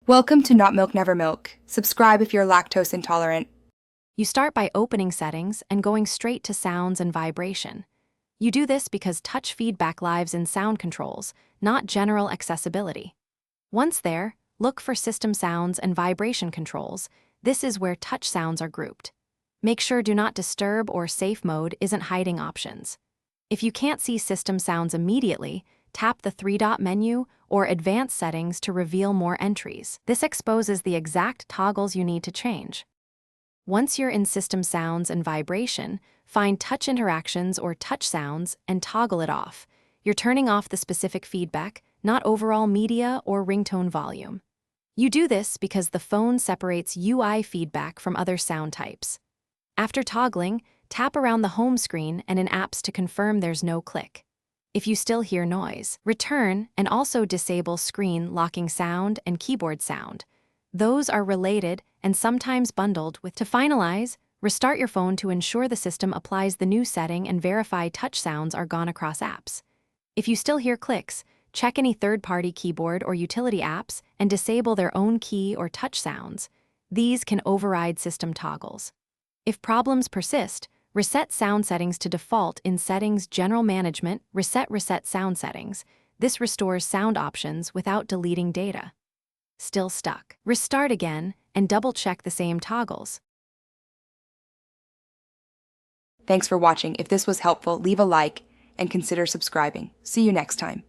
Welcome to Not Milk Never Milk. Subscribe if you're lactose intolerant. You start by opening settings and going straight to sounds and vibration. You do this because touch feedback lives in sound controls, not general accessibility. Once there, look for system sounds and vibration controls. This is where touch sounds are grouped. Make sure Do Not Disturb or Safe Mode isn't hiding options. If you can't see system sounds immediately, tap the three-dot menu or Advanced Settings to reveal more entries. This exposes the exact toggles you need to change. Once you're in System Sounds and Vibration, find Touch Interactions or Touch Sounds and toggle it off. You're turning off the specific feedback, not overall media or ringtone volume. You do this because the phone separates UI feedback from other sound types. After toggling, tap around the home screen and in apps to confirm there's no click. If you still hear noise, return and also disable screen locking sound and keyboard sound. Those are related and sometimes bundled with. To finalize, restart your phone to ensure the system applies the new setting and verify touch sounds are gone across apps. If you still hear clicks, check any third-party keyboard or utility apps and disable their own key or touch sounds. These can override system toggles. If problems persist, reset sound settings to default in Settings General Management, Reset Sound Settings. This restores sound options without deleting data. Still stuck? Restart again and double-check the same toggles. Thanks for watching. If this was helpful, leave a like and consider subscribing. See you next time.